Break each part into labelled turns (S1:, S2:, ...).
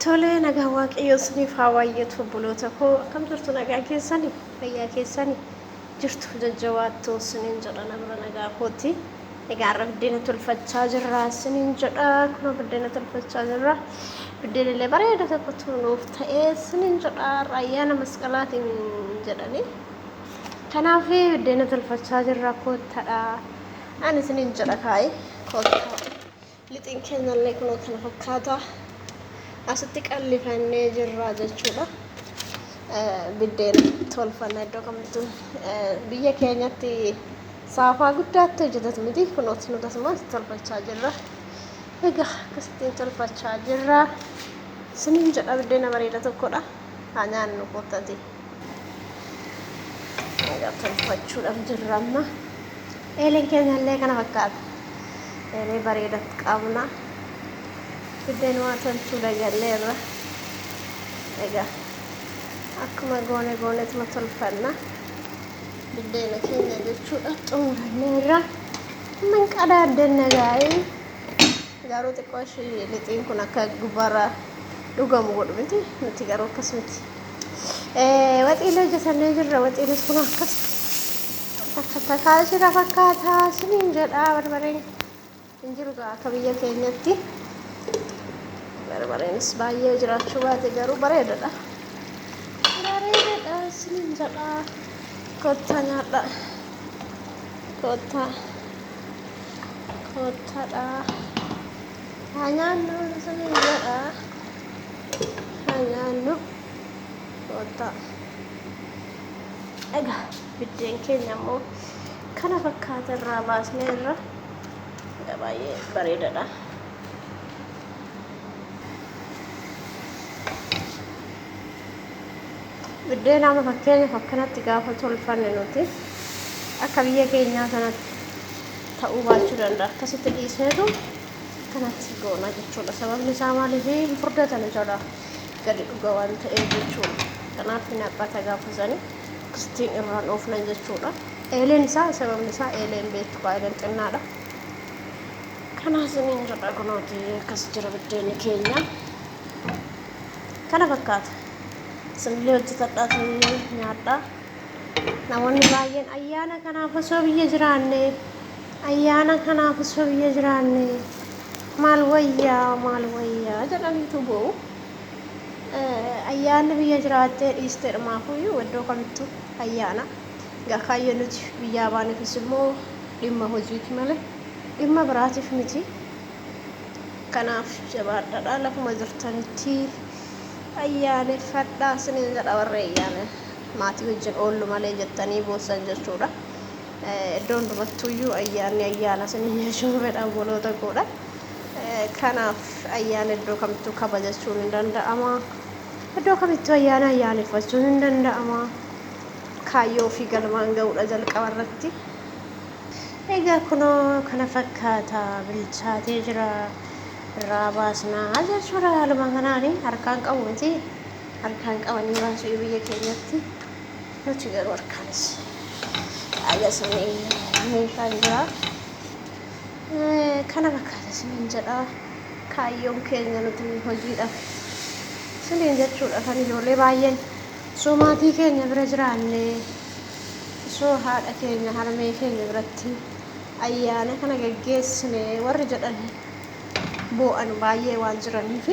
S1: Tole nagaa waaqayyo isiniif haa baay'atu obboloota koo akkam jirtu nagaa keessanii fayyaa keessanii jirtu jajjabaattu isiniin jedha nama nagaa kooti. Egaa har'a buddeena tolfachaa jirra isiniin jedha kunoo buddeena tolfachaa jirra. Buddeena illee bareeda tokkotu nuuf ta'ee isiniin jedha ayyaana masqalaatiin jedhanii. Kanaaf buddeena tolfachaa jirra koottadha. Ani isiniin jedha kaa'e koottaa. Lixiin keenya illee kunoo kana fakkaata. Asitti qallifannee jirra jechuudha. Buddeena tolfanna iddoo kamittuu biyya keenyatti saafaa guddaatti hojjetatu miti kunooti nuti asumas tolfachaa jirra. Egaa akkasittiin tolfachaa jirra. Isiniin jedha buddeena bareeda tokkodha. Haa nyaannu koottati. Egaa tolfachuudhaaf jirra amma. Eeleen keenya illee kana fakkaata. Eelee bareeda qabna. Buddeena waa tolchuu dagalleerra. Egaa akkuma gooneetuma tolfanna. Buddeena keenya jechuudha xumuranneerra. Min qadaaddanna gaa'ee. Garuu xiqqoo ishee lixiin kun akka gubbaarraa dhugamu godhu miti. Nuti garuu akkas miti. Waxiilee hojjetannee jirra. Waxiilees kun akkas takkaa jira fakkaataa isiniin jedhaa barbareen hin jiru akka biyya keenyatti. Barbareenis baay'ee jiraachuu baate garuu bareedadha. Bareedadha isiniin jedhaa. Koottaa nyaadha. Koottaadha. Haa nyaannu isiniin jedhaa. Haa nyaannu. Koottaa. Egaa buddeen keenya immoo kana fakkaata irraa baasneerra. Egaa baay'ee bareedadha. Buddeena amma fakkeenyaaf akkanatti gaafa tolfanne nuti akka biyya keenyaa sanatti ta'uu baachuu danda'a. Akkasitti dhiisneetu kanatti goona jechuudha. Sababni isaa maaliif hin furdatan jechuudha. Gadi dhuga waan ta'eef jechuudha. Kanaaf hin haphata gaafasanii akkasittiin irraan oofnan jechuudha. Eeleen isaa sababni isaa eeleen beektu baay'een xinnaadha. Kanaaf isiniin jedha kunooti akkas jira buddeenni keenya. Kana fakkaata. Isinillee hojjetadhaa nyaadhaa. Namoonni baay'een ayyaana kanaaf osoo biyya jiraanne maal wayyaa jedhaniitu bo'u. Ayyaanni biyya jiraattee dhiistee dhumaafuyyuu iddoo kamittuu ayyaana. Egaa kaayyoon nuti biyyaa baaneefis immoo dhimma hojiiti malee dhimma biraatiif miti. Kanaaf jabaadhaa lafuma jirtanitti ayyaaneffadhaa isiniin jedha warra ayyaana maatii wajjin oollu malee jettanii boossan jechuudha. Iddoo hundumattuuyyuu ayyaanni ayyaana isiniin jechuu fedha obboloota koodha. Kanaaf ayyaana iddoo kamittuu kabajachuun hin danda'ama. Iddoo kamittuu ayyaana ayyaaneffachuun hin danda'ama. Kaayyoo fi galmaan ga'uudha jalqaba irratti. Egaa kunoo kana fakkaata bilchaatee jira. Irraa baasnaa jechuudha haaluma kanaani harkaan qabu miti. Harkaan qabanii baasuu biyya keenyatti nuti garuu harkaanis agarsiisanii kan jira. Kana fakkaata isiniin jedha. Kaayyoon keenya nuti hojiidhaaf isiniin jechuudha kan ijoollee baay'een osoo maatii keenya bira jiraanne osoo haadha keenya harmee keenya biratti ayyaana kana geggeessine warri jedhan bo'an baay'ee waan jiraniif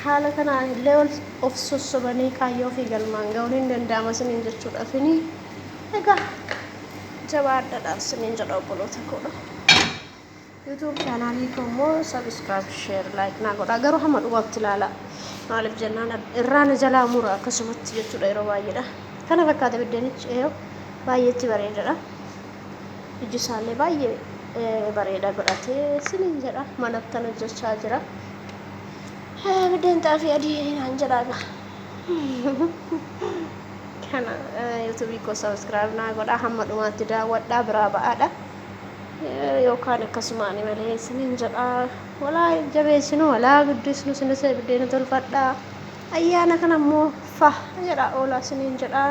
S1: haala kanaan illee of sossobanii kaayyoo fi galmaan ga'uun hin danda'ama isiniin jechuudhaafini. Egaa jabaadhaa isiniin jedha obboloota koodha. YouTube chaanaalii koo immoo subscribe, share, like naa godhaa. Garuu hamma dhumaatti ilaalaa. Maaliif jennaan irraan jalaa mura akkasumatti jechuudha yeroo baay'eedha. Kana fakkaata buddeenichi baay'eetti bareedadha. Iji isaallee baay'ee bareeda godhatee isiniin jedha. Manattan hojjechaa jira. Buddeen xaafii adii naan jedhaa. Kana YouTube koo subscribe naa godhaa hamma dhumaatti daawwadhaa biraa ba'aadha. Yookaan akkasumaan malee isiniin jedha. Walaa jabeessinu walaa guddisnu sinis buddeena tolfadhaa. Ayyaana kana immoo jedha oolaa isiniin jedha.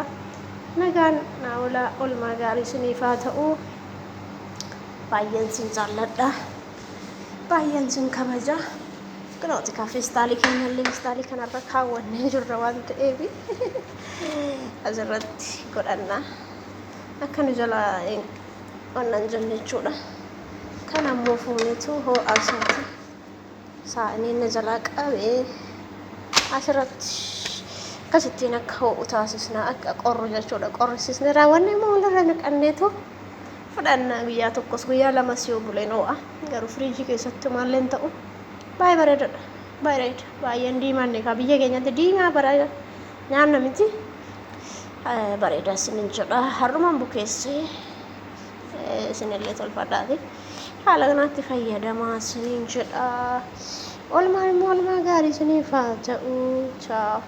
S1: Nagaan naa oolaa oolmaa gaarii isiniif haa ta'u. Baay'een sin jaalladha. Baay'een sin kabaja. Kanaati kaafestaalii keenyallee feestaalii kanarra kaawwannee jirra waan ta'eef asirratti godhanna. Akka nu jala wannan jenne jechuudha. Kan ammoo fuunitu ho'aa isaati. Saanii inni jalaa qabee asirratti akkasittiin akka ho'u taasisna akka qorru jechuudha. Qorrisiisnee raawwanne immoo walirra naqanneetu fudhanna guyyaa tokkos guyyaa lamas yoo buleen ho'a. Garuu firiijii keessatti maallee hin ta'u. Baay'ee bareedaadha. Baay'een diimaanne ka biyya keenyatti diimaa bareeda nyaanna miti. Bareedaa isinin jedha. Har'umaan bukeessee isinillee tolfadhaati. Haala kanatti fayyadamaa isinin jedha. Oolmaan immoo oolmaa gaarii isiniif haa ta'u. Ciao.